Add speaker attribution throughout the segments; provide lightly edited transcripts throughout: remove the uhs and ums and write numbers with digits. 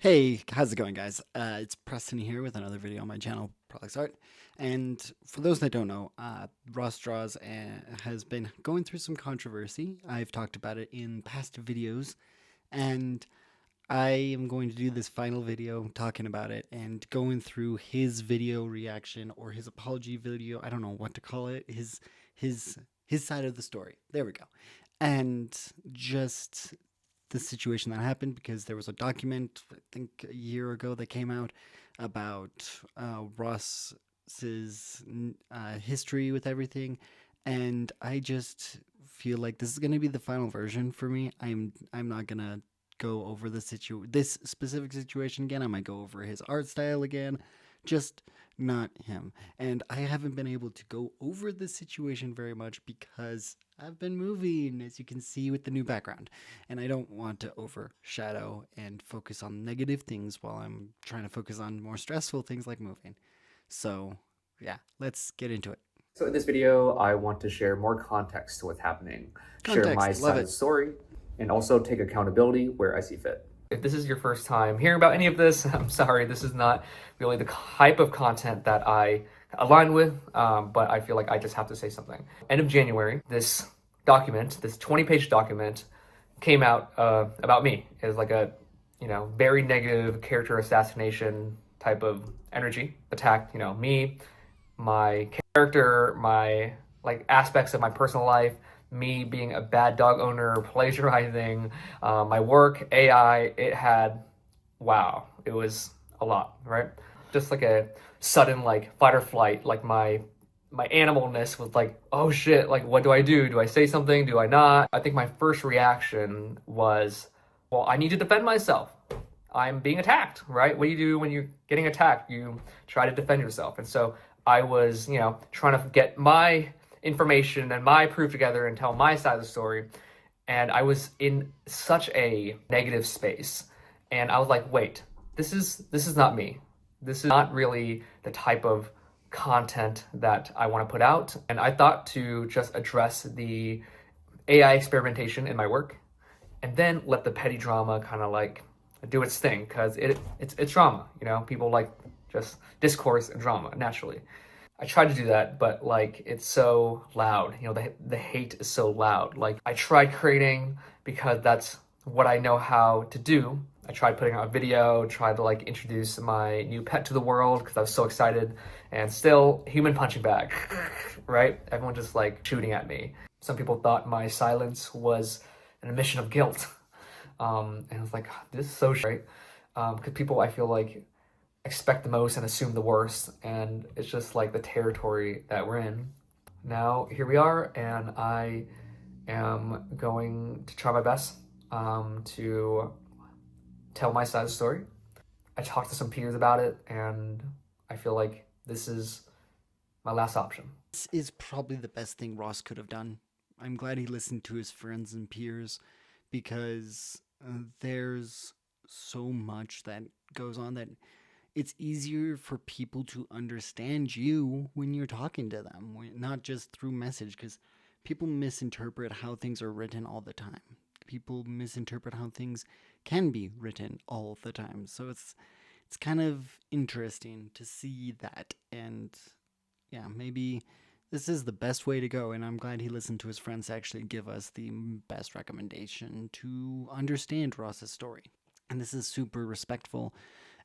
Speaker 1: Hey, how's it going, guys? It's Preston here with another video on my channel, Prolix Art. And for those that don't know, Ross Draws has been going through some controversy. I've talked about it in past videos, and I am going to do this final video talking about it and going through his video reaction or his apology video. I don't know what to call it. His his side of the story. There we go. And just the situation that happened because there was a document, I think a year ago, that came out about Ross's history with everything, and I just feel like this is going to be the final version for me. I'm not gonna go over this specific situation again. I might go over his art style again, just not him. And I haven't been able to go over the situation very much because I've been moving, as you can see with the new background. And I don't want to overshadow and focus on negative things while I'm trying to focus on more stressful things like moving. So, yeah, let's get into it.
Speaker 2: So in this video, I want to share more context to what's happening, share my
Speaker 1: Context, love
Speaker 2: side of
Speaker 1: it.
Speaker 2: the story, and also take accountability where I see fit. If this is your first time hearing about any of this, I'm sorry, this is not really the type of content that I align with, but I feel like I just have to say something. End of January, this 20-page document came out about me. It was like a, very negative character assassination type of energy attack, me, my character, my aspects of my personal life, me being a bad dog owner, plagiarizing, my work, AI. It had, wow, it was a lot, right? Just like a sudden fight or flight, like my animalness was like, oh shit, like what do I do? Do I say something? Do I not? I think my first reaction was, well, I need to defend myself. I'm being attacked, right? What do you do when you're getting attacked? You try to defend yourself. And so I was, trying to get my information and my proof together and tell my side of the story. And I was in such a negative space. And I was like, wait, this is not me. This is not really the type of content that I want to put out. And I thought to just address the AI experimentation in my work and then let the petty drama kind of do its thing, because it's drama, people like just discourse and drama naturally. I tried to do that, but it's so loud, the hate is so loud. I tried creating because that's what I know how to do. I tried putting out a video, tried to introduce my new pet to the world because I was so excited, and still human punching bag, right? Everyone just shooting at me. Some people thought my silence was an admission of guilt. And I was like, this is so straight. Because people, I feel expect the most and assume the worst. And it's just the territory that we're in. Now, here we are, and I am going to try my best to tell my side of the story. I talked to some peers about it, and I feel like this is my last option.
Speaker 1: This is probably the best thing Ross could have done. I'm glad he listened to his friends and peers because there's so much that goes on that it's easier for people to understand you when you're talking to them, not just through message, because people misinterpret how things are written all the time. People misinterpret how things can be written all the time. So it's kind of interesting to see that, and yeah, maybe this is the best way to go, and I'm glad he listened to his friends to actually give us the best recommendation to understand Ross's story. And this is super respectful,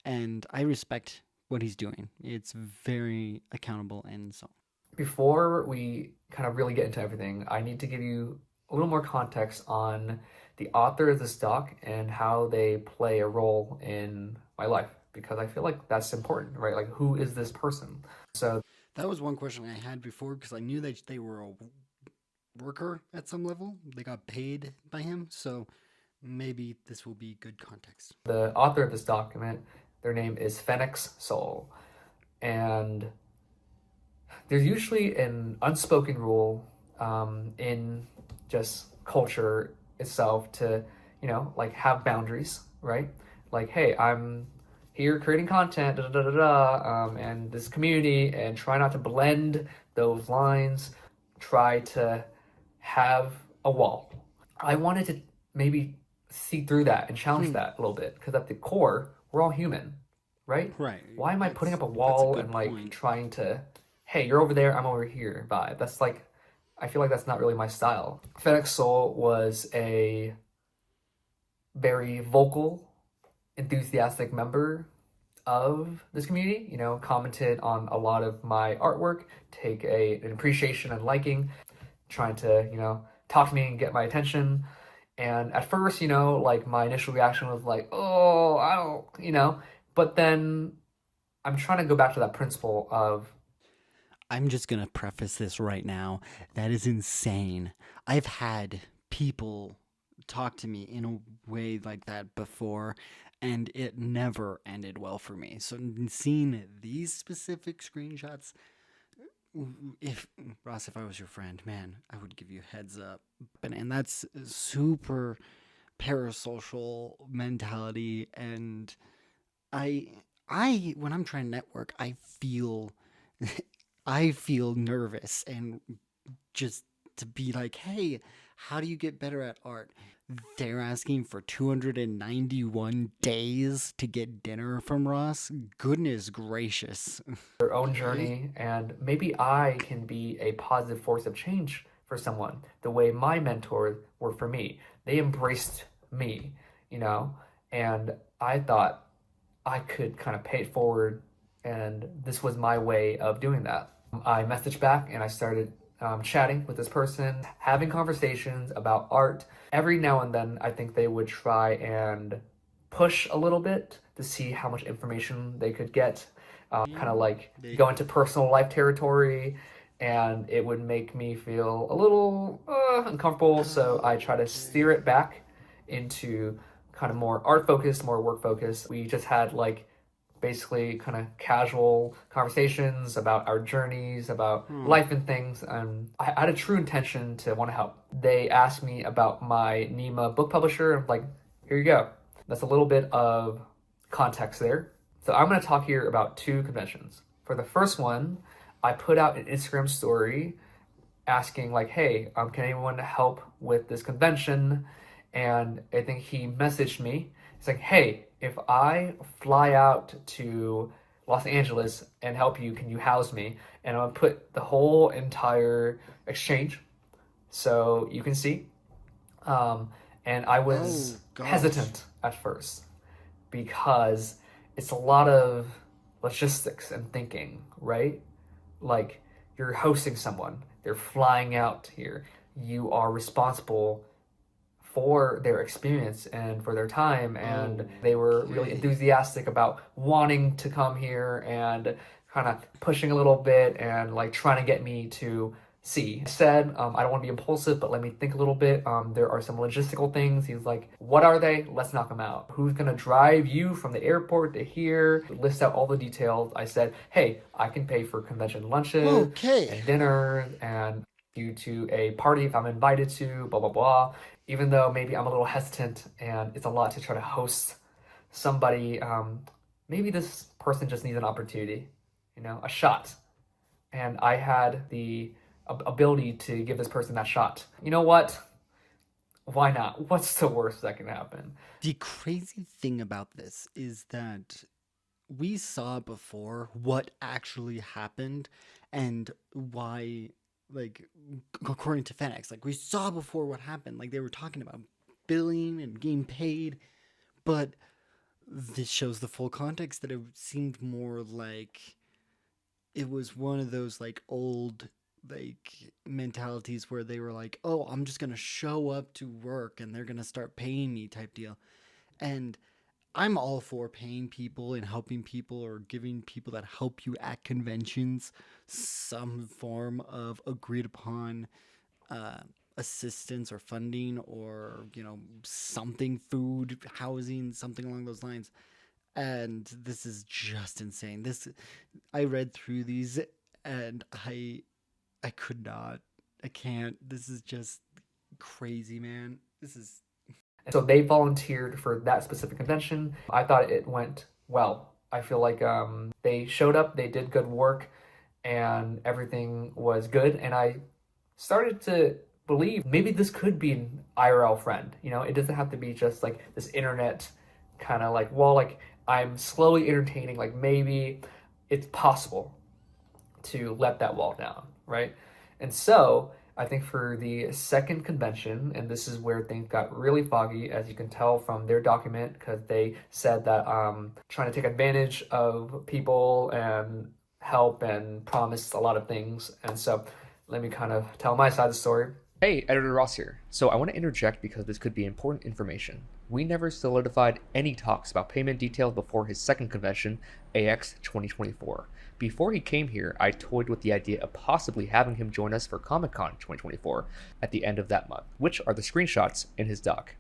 Speaker 1: and I respect what he's doing. It's very accountable, and so.
Speaker 2: Before we kind of really get into everything, I need to give you a little more context on the author of this doc and how they play a role in my life, because I feel like that's important, right? Like, who is this person? So
Speaker 1: That was one question I had before because I knew that they were a worker at some level. They got paid by him, so maybe this will be good context.
Speaker 2: the author of this document, their name is Phoenix Soul. And there's usually an unspoken rule in just culture itself to, have boundaries, right? Like, hey, I'm here creating content, and this community, and try not to blend those lines, try to have a wall. I wanted to maybe see through that and challenge that a little bit, because at the core, we're all human, right?
Speaker 1: Right.
Speaker 2: Why am I putting up a
Speaker 1: That's a
Speaker 2: wall
Speaker 1: good
Speaker 2: and like
Speaker 1: point.
Speaker 2: trying to, hey, you're over there, I'm over here vibe? That's like, I feel like that's not really my style. FedEx Soul was a very vocal, enthusiastic member of this community, you know, commented on a lot of my artwork, take an appreciation and liking, trying to, you know, talk to me and get my attention. And at first, you know, like my initial reaction was like, oh, I don't, you know, but then I'm trying to go back to that principle of,
Speaker 1: I'm just gonna preface this right now. That is insane. I've had people talk to me in a way like that before, and it never ended well for me. So, seeing these specific screenshots, if Ross, if I was your friend, man, I would give you a heads up. But and that's super parasocial mentality, and I when I'm trying to network, I feel nervous and just to be like, hey, how do you get better at art? They're asking for 291 days to get dinner from Ross. Goodness gracious.
Speaker 2: their own journey, and maybe I can be a positive force of change for someone the way my mentors were for me. They embraced me, you know, and I thought I could kind of pay it forward, and this was my way of doing that. I messaged back and I started chatting with this person, having conversations about art. Every now and then, I think they would try and push a little bit to see how much information they could get, kind of like go into personal life territory, and it would make me feel a little uncomfortable. So I try to steer it back into kind of more art focused, more work focused. We just had like basically kind of casual conversations about our journeys, about life and things. And I had a true intention to want to help. They asked me about my Nima book publisher. I'm like, here you go. That's a little bit of context there. So I'm going to talk here about two conventions. For the first one, I put out an Instagram story asking like, hey, can anyone help with this convention? And I think he messaged me. It's like, hey, if I fly out to Los Angeles and help you, can you house me? And I'll put the whole entire exchange so you can see. And I was hesitant at first because it's a lot of logistics and thinking, right? Like you're hosting someone, they're flying out here, you are responsible for their experience and for their time, and they were really enthusiastic about wanting to come here and kind of pushing a little bit and like trying to get me to see. I said, I don't want to be impulsive, but let me think a little bit. There are some logistical things. He's like, what are they? Let's knock them out. Who's gonna drive you from the airport to here? List out all the details. I said, hey, I can pay for convention lunches and dinners and you to a party if I'm invited to, blah, blah, blah. Even though maybe I'm a little hesitant and it's a lot to try to host somebody, maybe this person just needs an opportunity, you know, a shot. And I had the ability to give this person that shot. You know what? Why not? What's the worst that can happen?
Speaker 1: The crazy thing about this is that we saw before what actually happened and why, like, according to FedEx, like, we saw before what happened. Like, they were talking about billing and getting paid, but this shows the full context that it seemed more like it was one of those, like, old, like, mentalities where they were like, oh, I'm just gonna show up to work and they're gonna start paying me type deal. And I'm all for paying people and helping people or giving people that help you at conventions some form of agreed upon assistance or funding or, you know, something, food, housing, something along those lines. And this is just insane. I read through these and I could not. I can't. This is just crazy, man. This is.
Speaker 2: And so they volunteered for that specific convention. I thought it went well. I feel like they showed up, they did good work, and everything was good. And I started to believe maybe this could be an IRL friend. You know, it doesn't have to be just like this internet kind of like, well, like I'm slowly entertaining, like maybe it's possible to let that wall down, right? And so I think for the second convention, and this is where things got really foggy, as you can tell from their document, because they said that trying to take advantage of people and help and promised a lot of things. And so let me kind of tell my side of the story. Hey, Editor Ross here. So I want to interject because this could be important information. We never solidified any talks about payment details before his second convention, AX 2024. Before he came here, I toyed with the idea of possibly having him join us for Comic-Con 2024 at the end of that month, which are the screenshots in his doc.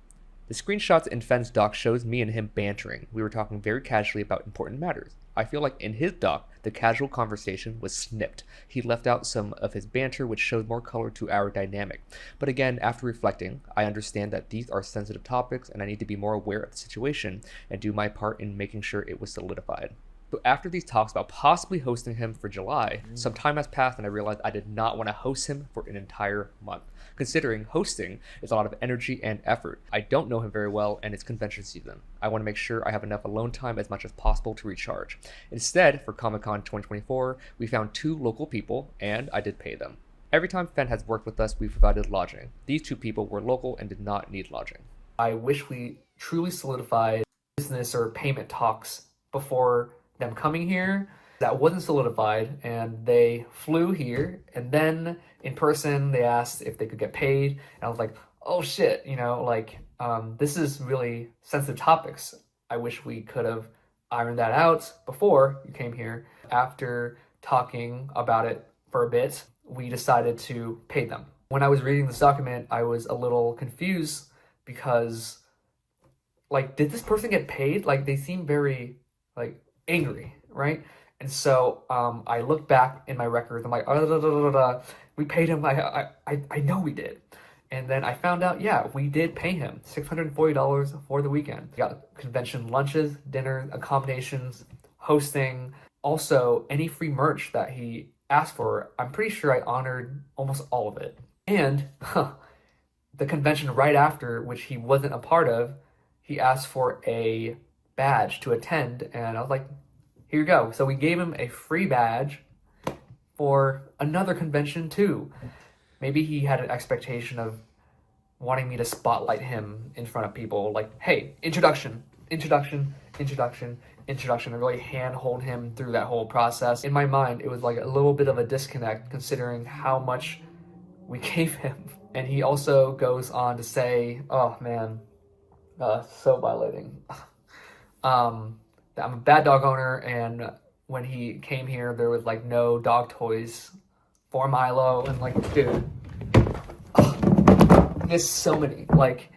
Speaker 2: The screenshots in Fenn's doc shows me and him bantering. We were talking very casually about important matters. I feel like in his doc, the casual conversation was snipped. He left out some of his banter, which showed more color to our dynamic. But again, after reflecting, I understand that these are sensitive topics and I need to be more aware of the situation and do my part in making sure it was solidified. So after these talks about possibly hosting him for July, some time has passed and I realized I did not want to host him for an entire month. Considering hosting is a lot of energy and effort. I don't know him very well and it's convention season. I want to make sure I have enough alone time as much as possible to recharge. Instead, for Comic-Con 2024, we found 2 local people and I did pay them. Every time Fenn has worked with us, we provided lodging. These 2 people were local and did not need lodging. I wish we truly solidified business or payment talks before them coming here. That wasn't solidified and they flew here and then in person they asked if they could get paid and I was like, oh shit, you know, like this is really sensitive topics. I wish we could have ironed that out before you came here. After talking about it for a bit, we decided to pay them. When I was reading this document, I was a little confused because like, did this person get paid? Like they seem very like angry, right? And so I looked back in my records. I'm like, we paid him. I know we did. And then I found out, yeah, we did pay him $640 for the weekend. We got convention lunches, dinners, accommodations, hosting. Also, any free merch that he asked for, I'm pretty sure I honored almost all of it. And the convention right after, which he wasn't a part of, he asked for a badge to attend. And I was like, here you go. So we gave him a free badge for another convention too. Maybe he had an expectation of wanting me to spotlight him in front of people, like, hey, introduction, and really handhold him through that whole process. In my mind, it was like a little bit of a disconnect considering how much we gave him. And he also goes on to say, oh man, so violating. I'm a bad dog owner, and when he came here, there was like no dog toys for Milo, and like, dude, there's so many. Like,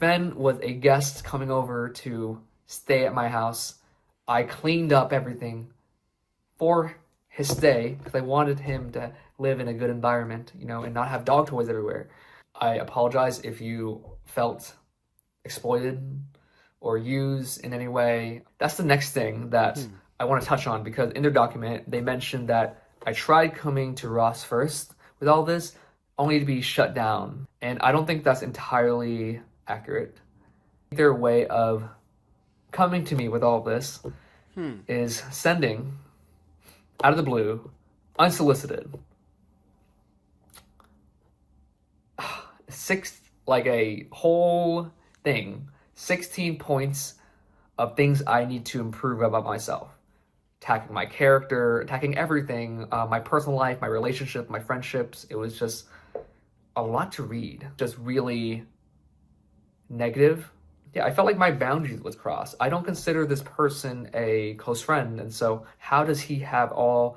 Speaker 2: Fenn was a guest coming over to stay at my house. I cleaned up everything for his stay because I wanted him to live in a good environment, you know, and not have dog toys everywhere. I apologize if you felt exploited or used in any way. That's the next thing that I want to touch on, because in their document, they mentioned that I tried coming to Ross first with all this, only to be shut down. And I don't think that's entirely accurate. Their way of coming to me with all this is sending, out of the blue, unsolicited, like a whole thing, 16 points of things I need to improve about myself. Attacking my character, attacking everything, my personal life, my relationship, my friendships. It was just a lot to read. Just really negative. Yeah, I felt like my boundaries was crossed. I don't consider this person a close friend, and so how does he have all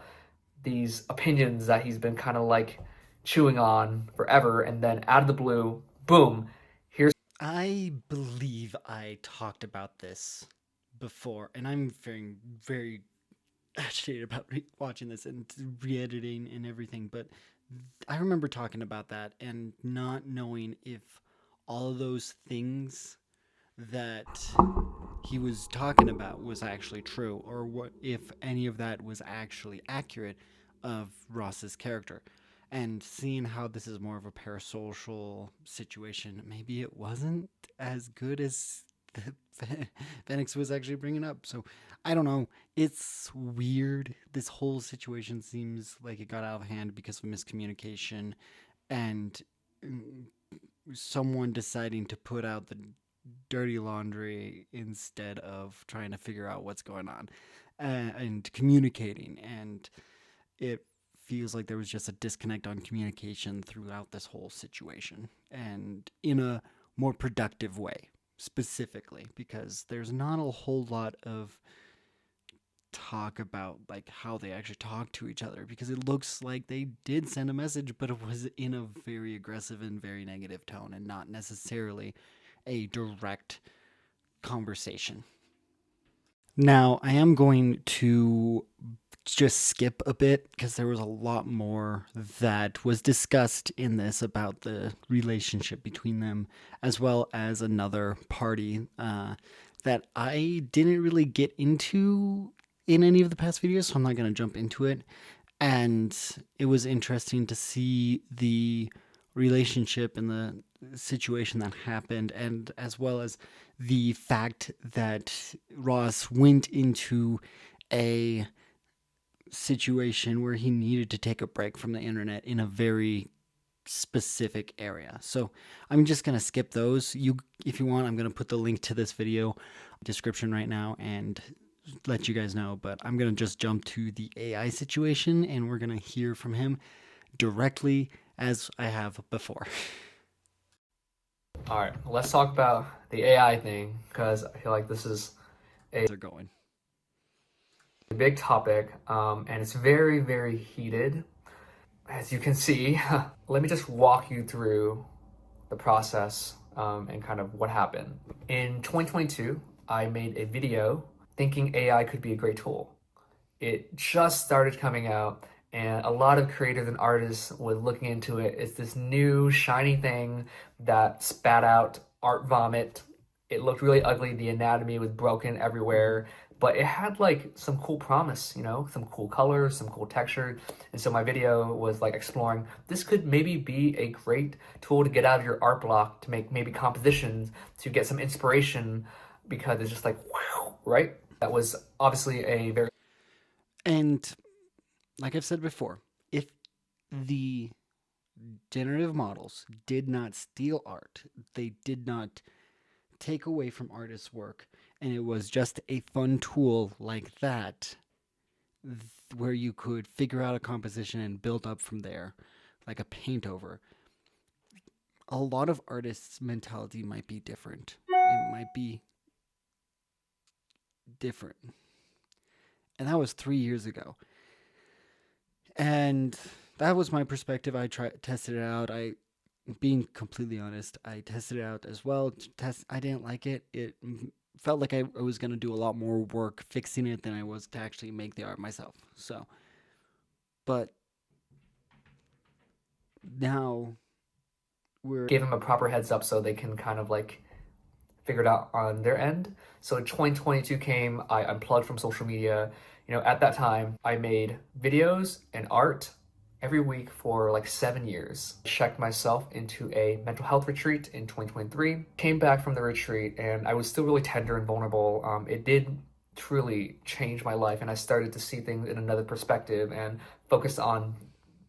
Speaker 2: these opinions that he's been kind of like chewing on forever, and then out of the blue, boom, here's...
Speaker 1: I believe I talked about this before, and I'm very, very agitated about watching this and re-editing and everything, but I remember talking about that and not knowing if all of those things that he was talking about was actually true, or what if any of that was actually accurate of Ross's character. And seeing how this is more of a parasocial situation, maybe it wasn't as good as Phoenix was actually bringing up. So I don't know. It's weird. This whole situation seems like it got out of hand because of miscommunication and someone deciding to put out the dirty laundry instead of trying to figure out what's going on and communicating. And it feels like there was just a disconnect on communication throughout this whole situation, and in a more productive way, specifically because there's not a whole lot of talk about like how they actually talk to each other, because it looks like they did send a message, but it was in a very aggressive and very negative tone and not necessarily a direct conversation. Now, I am going to just skip a bit because there was a lot more that was discussed in this about the relationship between them, as well as another party that I didn't really get into in any of the past videos, so I'm not going to jump into it. And it was interesting to see the relationship and the situation that happened, and as well as the fact that Ross went into a situation where he needed to take a break from the internet in a very specific area. So I'm just going to skip those. If you want, I'm going to put the link to this video description right now and let you guys know, but I'm going to just jump to the AI situation and we're going to hear from him directly as I have before.
Speaker 2: All right, let's talk about the AI thing, because I feel like this is
Speaker 1: They're going.
Speaker 2: a big topic, and it's very, very heated. As you can see, let me just walk you through the process and kind of what happened. In 2022, I made a video thinking AI could be a great tool. It just started coming out, and a lot of creators and artists were looking into it. It's this new shiny thing that spat out art vomit. It looked really ugly. The anatomy was broken everywhere, but it had like some cool promise, you know, some cool colors, some cool texture. And so my video was like exploring, this could maybe be a great tool to get out of your art block, to make maybe compositions, to get some inspiration, because it's just like, wow, right? That was obviously a very...
Speaker 1: And like I've said before, if the generative models did not steal art, they did not take away from artists' work, and it was just a fun tool like that, where you could figure out a composition and build up from there, like a paint over, a lot of artists' mentality might be different. It might be different. And that was 3 years ago. And that was my perspective. I tested it out. Being completely honest, I tested it out as well. I didn't like it. It felt like I was going to do a lot more work fixing it than I was to actually make the art myself. So, but now we're...
Speaker 2: Gave them a proper heads up so they can kind of like figure it out on their end. So 2022 came, I unplugged from social media. You know, at that time, I made videos and art every week for like 7 years. Checked myself into a mental health retreat in 2023. Came back from the retreat and I was still really tender and vulnerable. It did truly change my life, and I started to see things in another perspective and focused on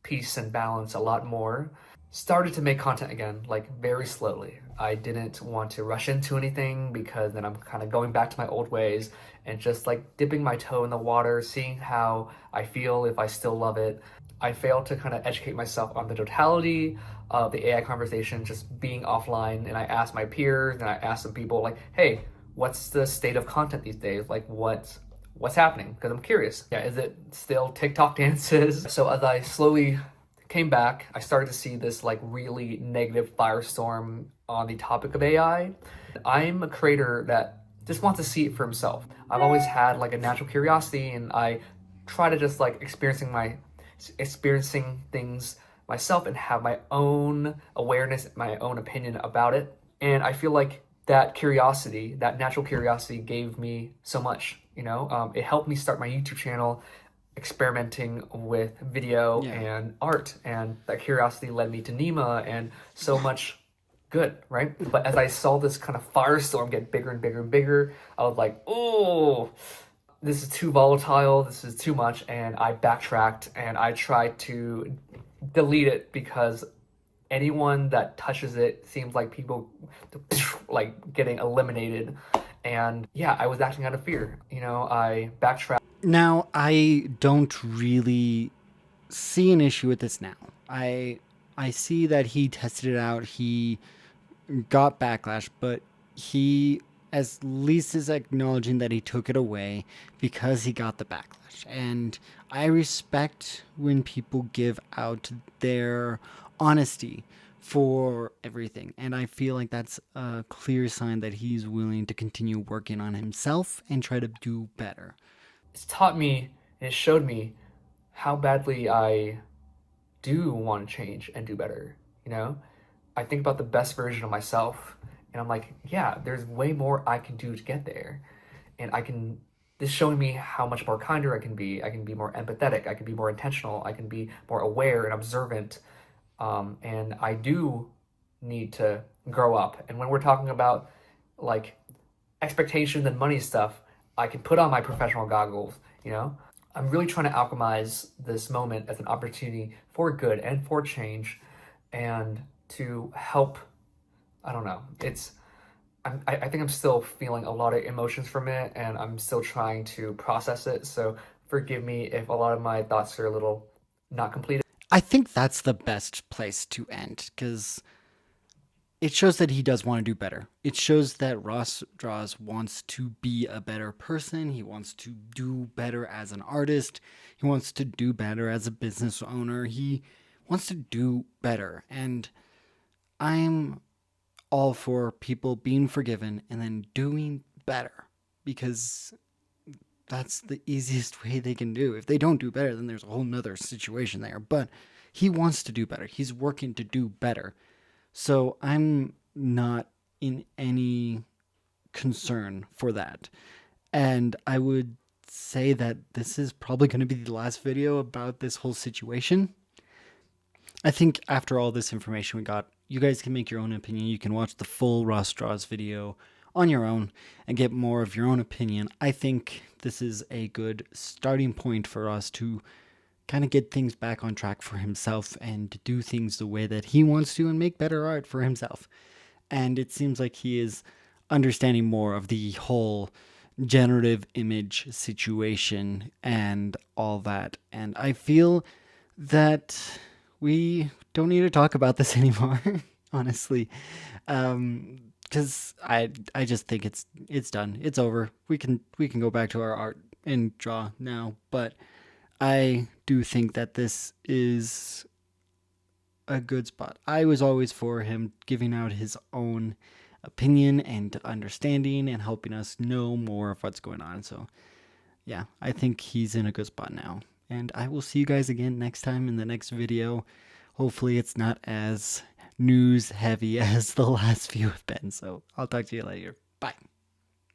Speaker 2: peace and balance a lot more. Started to make content again, like very slowly. I didn't want to rush into anything because then I'm kind of going back to my old ways and just like dipping my toe in the water, seeing how I feel, if I still love it. I failed to kind of educate myself on the totality of the AI conversation, just being offline. And I asked my peers and I asked some people like, hey, what's the state of content these days? Like what's happening? Because I'm curious. Yeah, is it still TikTok dances? So as I slowly came back, I started to see this like really negative firestorm on the topic of AI. I'm a creator that just wants to see it for himself. I've always had like a natural curiosity, and I try to just like experiencing things myself and have my own awareness, my own opinion about it. And I feel like that curiosity, that natural curiosity, gave me so much. You know, it helped me start my YouTube channel experimenting with video
Speaker 1: Yeah.
Speaker 2: and art, and that curiosity led me to Nima and so much good, right? But as I saw this kind of firestorm get bigger and bigger and bigger, I was like, oh, this is too volatile, this is too much, and I backtracked and I tried to delete it because anyone that touches it seems like people like getting eliminated. And yeah, I was acting out of fear. I backtracked.
Speaker 1: Now, I don't really see an issue with this now. I see that he tested it out. He got backlash, but he at least is acknowledging that he took it away because he got the backlash. And I respect when people give out their honesty for everything. And I feel like that's a clear sign that he's willing to continue working on himself and try to do better.
Speaker 2: It's taught me and it showed me how badly I do want to change and do better. I think about the best version of myself and I'm like, yeah, there's way more I can do to get there. And this showing me how much more kinder I can be. I can be more empathetic. I can be more intentional. I can be more aware and observant. And I do need to grow up. And when we're talking about like expectations and money stuff, I can put on my professional goggles. I'm really trying to alchemize this moment as an opportunity for good and for change and to help. I don't know. I think I'm still feeling a lot of emotions from it and I'm still trying to process it. So forgive me if a lot of my thoughts are a little not completed.
Speaker 1: I think that's the best place to end because it shows that he does want to do better. It shows that Ross Draws wants to be a better person. He wants to do better as an artist. He wants to do better as a business owner. He wants to do better. And I'm all for people being forgiven and then doing better because that's the easiest way they can do. If they don't do better, then there's a whole nother situation there. But he wants to do better. He's working to do better. So I'm not in any concern for that. And I would say that this is probably going to be the last video about this whole situation. I think after all this information we got, you guys can make your own opinion. You can watch the full Ross Draws video on your own and get more of your own opinion. I think this is a good starting point for us to kind of get things back on track for himself and to do things the way that he wants to and make better art for himself. And it seems like he is understanding more of the whole generative image situation and all that. And I feel that we don't need to talk about this anymore, honestly. Because I just think it's done. It's over. We can go back to our art and draw now. But I do think that this is a good spot. I was always for him giving out his own opinion and understanding and helping us know more of what's going on. So yeah, I think he's in a good spot now. And I will see you guys again next time in the next video. Hopefully it's not as news heavy as the last few have been. So I'll talk to you later. Bye.